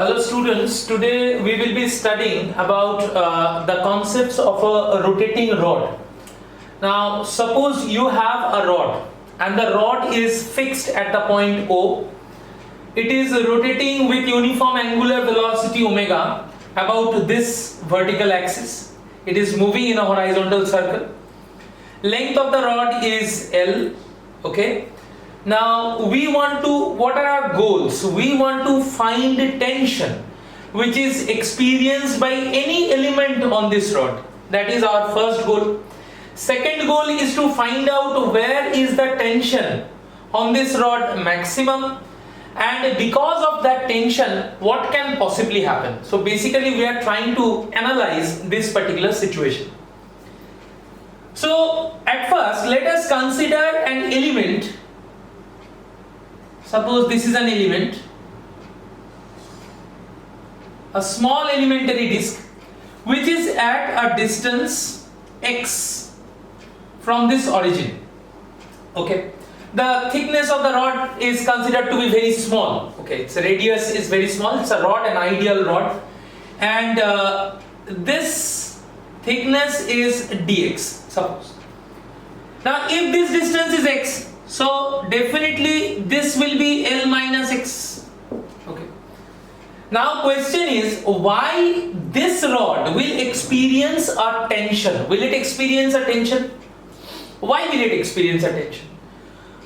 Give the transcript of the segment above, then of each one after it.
Hello students, today we will be studying about the concepts of a rotating rod. Now suppose you have a rod and the rod is fixed at the point O. It is rotating with uniform angular velocity omega about this vertical axis. It is moving in a horizontal circle. Length of the rod is L. Okay. Now what are our goals? We want to find tension which is experienced by any element on this rod. That is our first goal. Second goal is to find out where is the tension on this rod maximum, and because of that tension what can possibly happen. So basically we are trying to analyze this particular situation. So at first let us consider an element. Suppose this is an element, a small elementary disk which is at a distance x from this origin. Okay, the thickness of the rod is considered to be very small. Okay, its radius is very small. It's a rod, an ideal rod, and this thickness is dx. Suppose. Now, if this distance is x, so definitely this will be L minus x. Okay. Now question is, why this rod will experience a tension? Will it experience a tension? Why will it experience a tension?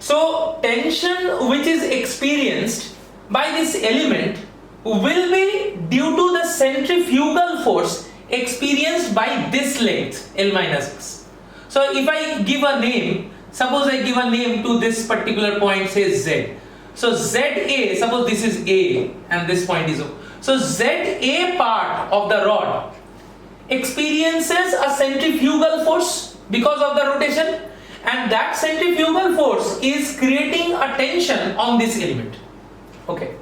So tension which is experienced by this element will be due to the centrifugal force experienced by this length L minus x. So if I give a name, suppose I give a name to this particular point, say Z. So ZA, suppose this is A and this point is O. So ZA part of the rod experiences a centrifugal force because of the rotation, and that centrifugal force is creating a tension on this element. Okay.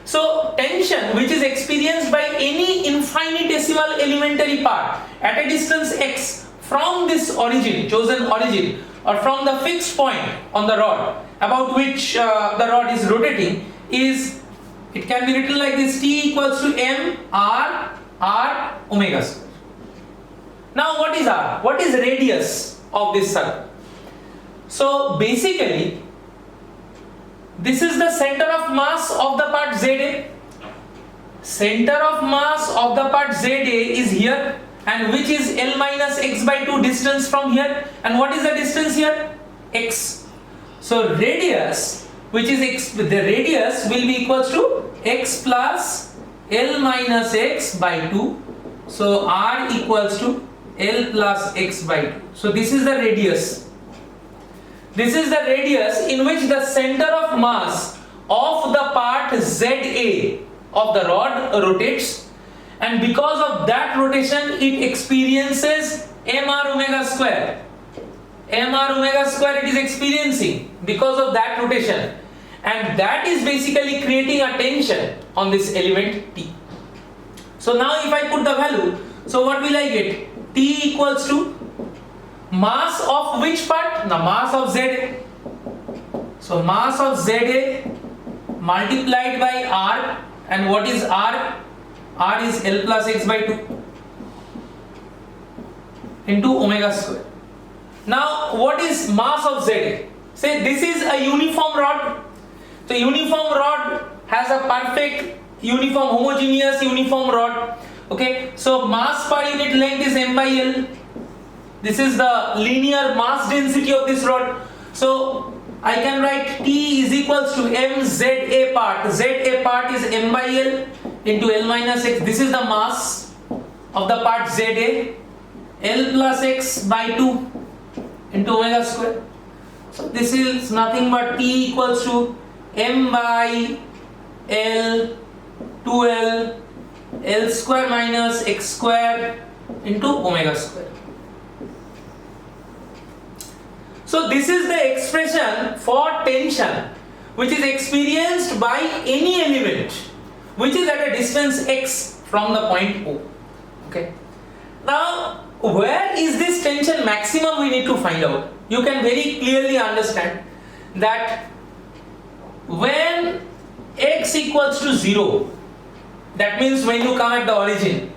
So tension which is experienced by any infinitesimal elementary part at a distance x from this origin, chosen origin, or from the fixed point on the rod about which the rod is rotating, it can be written like this: T equals to m r omega square. Now what is r? What is radius of this circle? So basically this is the center of mass of the part ZA. Center of mass of the part ZA is here, and which is L minus x by 2 distance from here. And what is the distance here? X. So radius, which is x, the radius will be equals to x plus L minus x by 2. So r equals to L plus x by 2. So this is the radius. This is the radius in which the center of mass of the part ZA of the rod rotates, and because of that rotation it experiences mr omega square. Mr omega square it is experiencing because of that rotation, and that is basically creating a tension on this element T. So now if I put the value, so what will I get? T equals to mass of which part? The mass of ZA. So mass of ZA multiplied by R, and what is R? R is L plus x by 2 into omega square. Now what is mass of ZA? Say this is a uniform rod. So uniform rod has a perfect uniform homogeneous uniform rod. Okay, so mass per unit length is m by L. This is the linear mass density of this rod. So I can write T is equals to m ZA part. ZA part is m by L into L minus x. This is the mass of the part ZA. L plus x by 2 into omega square. So this is nothing but T equals to m by L 2L L square minus x square into omega square. So this is the expression for tension which is experienced by any element which is at a distance x from the point O. Okay. Now where is this tension maximum we need to find out. You can very clearly understand that when x equals to 0, that means when you come at the origin,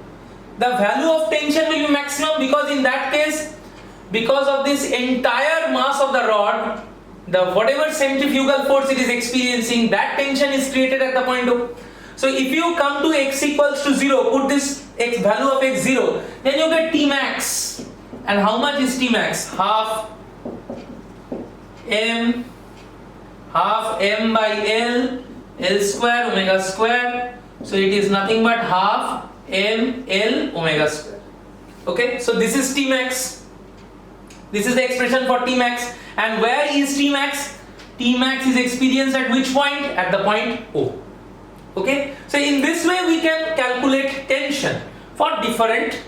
the value of tension will be maximum, because in that case, because of this entire mass of the rod, the whatever centrifugal force it is experiencing, that tension is created at the point O. So if you come to x equals to 0, put this x value of x 0, then you get T max. And how much is T max? Half m by L square omega square. So it is nothing but half m L omega square. Okay, so this is T max. This is the expression for T max. And where is T max? T max is experienced at which point? At the point O. Okay, so in this way we can calculate tension for different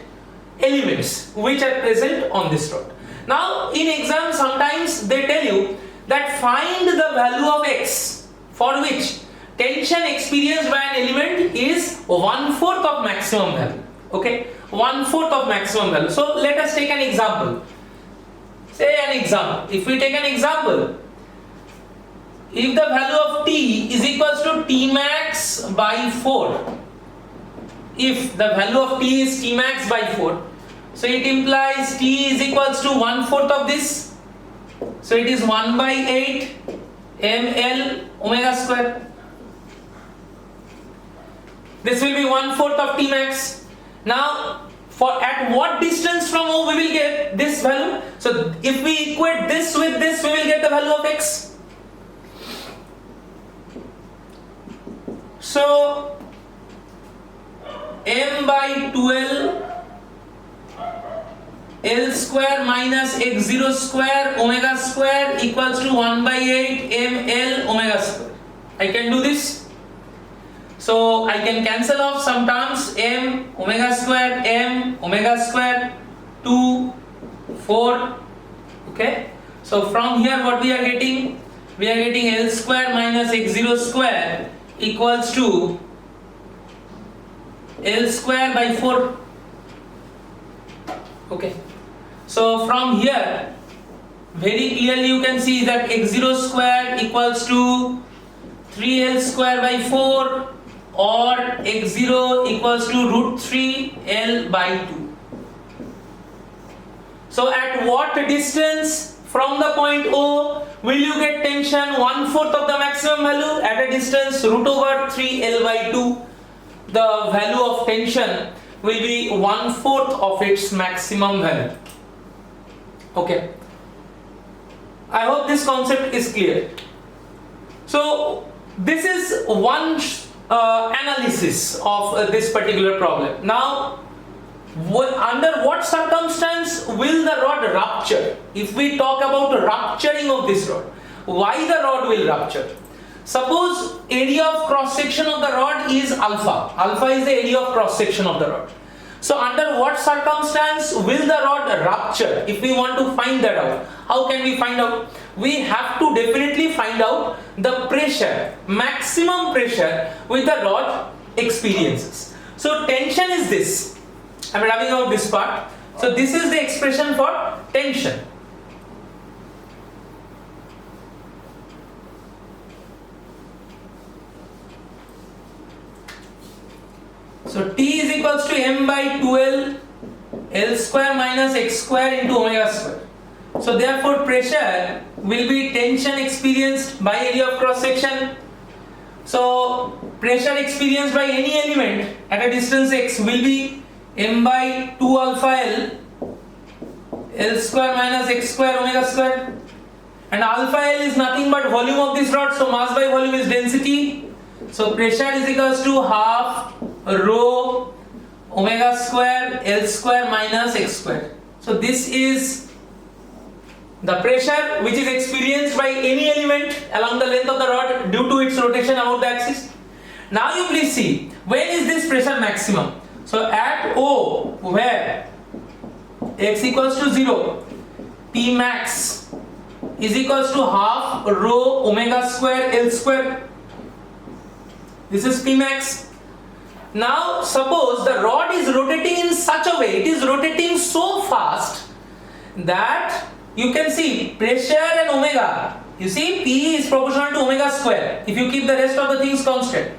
elements which are present on this rod. Now in exam sometimes they tell you that find the value of x for which tension experienced by an element is 1/4 of maximum value. Okay, 1/4 of maximum value. So let us take an example. Say an example. If we take an example, if the value of T is equals to T max by 4, if the value of T is T max by 4, so it implies T is equals to 1/4 of this. So it is 1 by 8 ml omega square. This will be 1/4 of T max. Now, for at what distance from O we will get this value? So if we equate this with this, we will get the value of x. So m by 12 L square minus x0 square omega square equals to 1 by 8 ml omega square. I can do this. So I can cancel off some terms, m omega square 2 4. Okay, so from here what we are getting? We are getting L square minus x0 square equals to L square by 4. Okay, so from here very clearly you can see that x0 square equals to 3L square by 4 or x0 equals to root 3L by 2. So at what distance from the point O will you get tension 1/4 of the maximum value? At a distance root over 3L by 2, the value of tension will be 1/4 of its maximum value. Okay, I hope this concept is clear. So this is one analysis of this particular problem. Now, under what circumstance will the rod rupture? If we talk about rupturing of this rod, why the rod will rupture? Suppose area of cross section of the rod is alpha. Alpha is the area of cross section of the rod. So under what circumstance will the rod rupture? If we want to find that out, how can we find out? We have to definitely find out the pressure, maximum pressure which the rod experiences. So tension is this. I am rubbing out this part. So this is the expression for tension. So T is equals to m by 12 L square minus x square into omega square. So therefore pressure will be tension experienced by area of cross section. So pressure experienced by any element at a distance x will be m by 2 alpha L square minus x square omega square, and alpha L is nothing but volume of this rod, so mass by volume is density. So pressure is equals to half rho omega square L square minus x square. So this is the pressure which is experienced by any element along the length of the rod due to its rotation about the axis. Now you please see, when is this pressure maximum? So at O, where x equals to 0, P max is equals to half rho omega square L square. This is P max. Now suppose the rod is rotating in such a way, it is rotating so fast that you can see pressure and omega, you see P is proportional to omega square if you keep the rest of the things constant.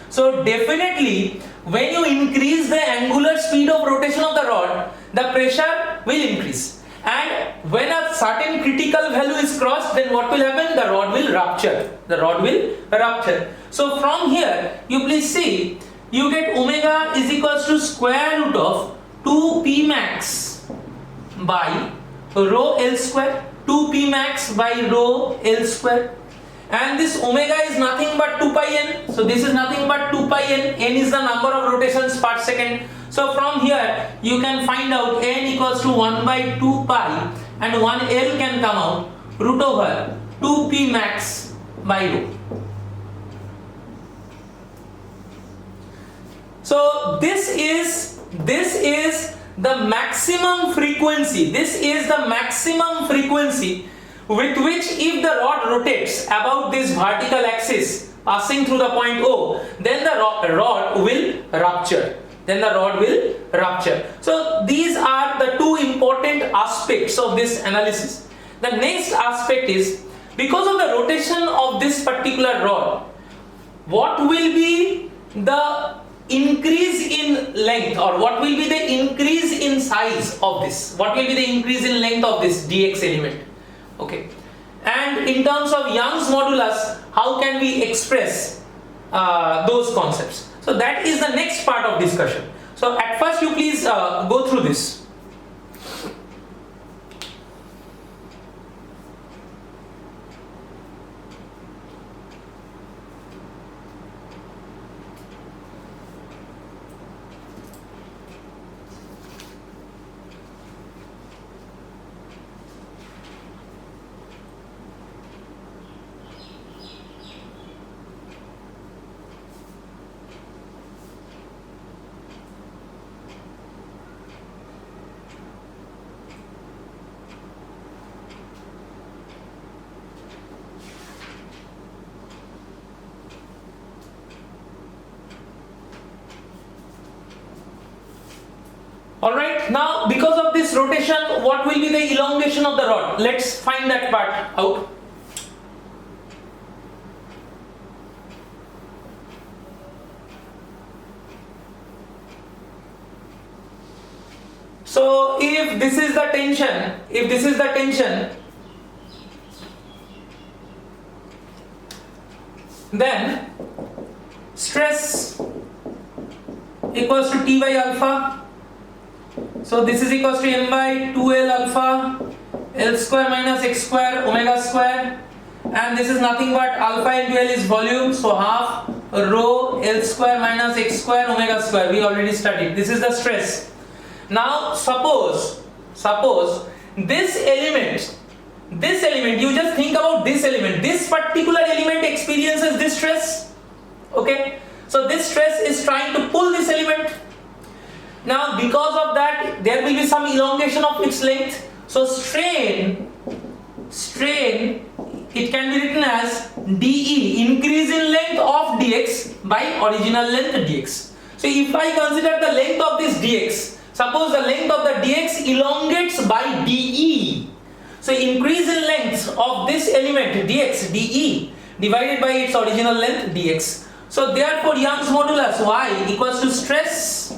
So definitely when you increase the angular speed of rotation of the rod, the pressure will increase. And when a certain critical value is crossed, then what will happen? The rod will rupture. The rod will rupture. So from here, you please see, you get omega is equals to square root of 2p max by rho L square. 2p max by rho L square. And this omega is nothing but 2 pi n. So this is nothing but 2 pi n. N is the number of rotations per second. So from here you can find out n equals to 1 by 2 pi and 1 L can come out root over 2p max by rho. So this is the maximum frequency. This is the maximum frequency with which if the rod rotates about this vertical axis passing through the point O, then the rod will rupture. So these are the two important aspects of this analysis. The next aspect is, because of the rotation of this particular rod, what will be the increase in length, or what will be the increase in size of this? What will be the increase in length of this dx element? Okay. And in terms of Young's modulus, how can we express those concepts? So that is the next part of discussion. So at first you please go through this. Alright, now because of this rotation, what will be the elongation of the rod? Let's find that part out. So if this is the tension, then stress equals to T by alpha. So this is equals to m by 2l alpha L square minus x square omega square, and this is nothing but alpha into L is volume, so half rho L square minus x square omega square. We already studied. This is the stress. Now suppose this element, you just think about this element, this particular element experiences this stress. Okay, so this stress is trying to pull this element. Now because of that there will be some elongation of its length. So strain it can be written as dE, increase in length of dx by original length dx. So if I consider the length of this dx, suppose the length of the dx elongates by dE. So increase in length of this element dx, dE divided by its original length dx. So therefore Young's modulus y equals to stress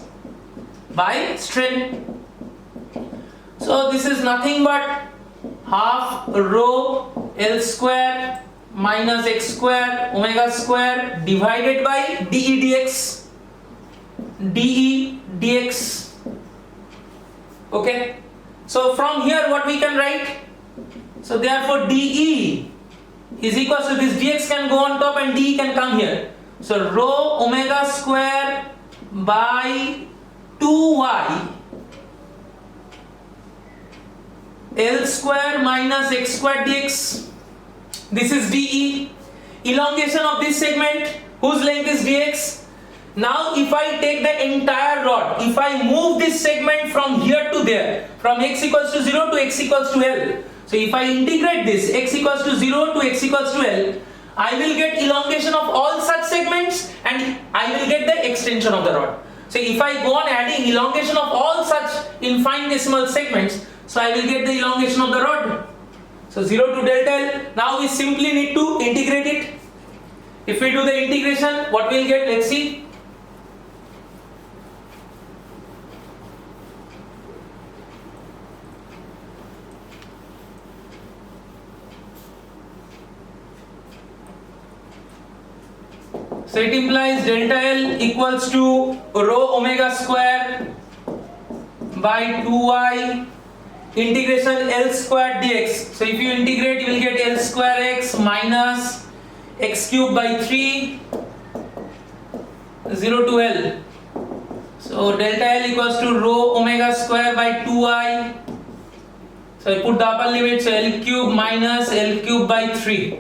by strain. So this is nothing but half rho L square minus x square omega square divided by dE dx. dE dx. Okay. So from here what we can write? So therefore dE is equals to this dx can go on top and dE can come here. So rho omega square by 2y L square minus x square dx. This is dE. Elongation of this segment whose length is dx. Now if I take the entire rod, if I move this segment from here to there, from x equals to 0 to x equals to L, so if I integrate this x equals to 0 to x equals to L, I will get elongation of all such segments and I will get the extension of the rod. So if I go on adding elongation of all such infinitesimal segments, so I will get the elongation of the rod. So 0 to delta L. Now we simply need to integrate it. If we do the integration, what we will get? Let's see. So it implies delta L equals to rho omega square by 2y integration L square dx. So if you integrate, you will get L square x minus x cube by 3, 0 to L. So delta L equals to rho omega square by 2y. So I put the upper limit, so L cube minus L cube by 3.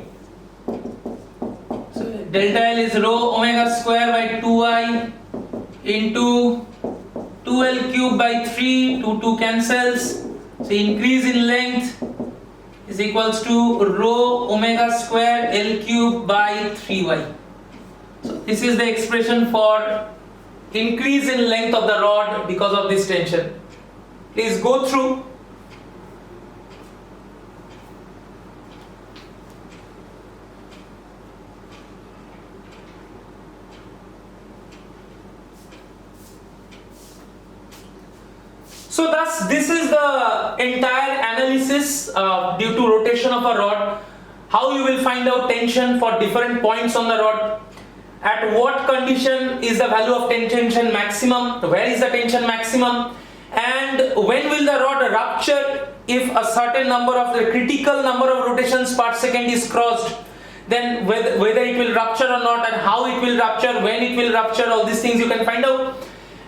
So delta L is rho omega square by 2y into 2L cube by 3, 2 cancels. So increase in length is equals to rho omega square L cube by 3y. So this is the expression for increase in length of the rod because of this tension. Please go through. So thus this is the entire analysis due to rotation of a rod, how you will find out tension for different points on the rod, at what condition is the value of tension maximum, where is the tension maximum, and when will the rod rupture if a certain number of the critical number of rotations per second is crossed, then whether it will rupture or not, and how it will rupture, when it will rupture, all these things you can find out.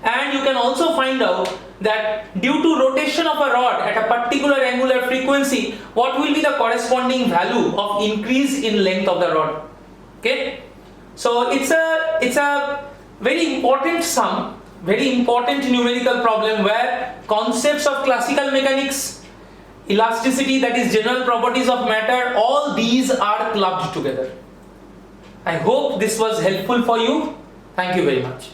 And you can also find out that due to rotation of a rod at a particular angular frequency, what will be the corresponding value of increase in length of the rod. Okay, so it's a very important sum, very important numerical problem where concepts of classical mechanics, elasticity, that is general properties of matter, all these are clubbed together. I hope this was helpful for you. Thank you very much.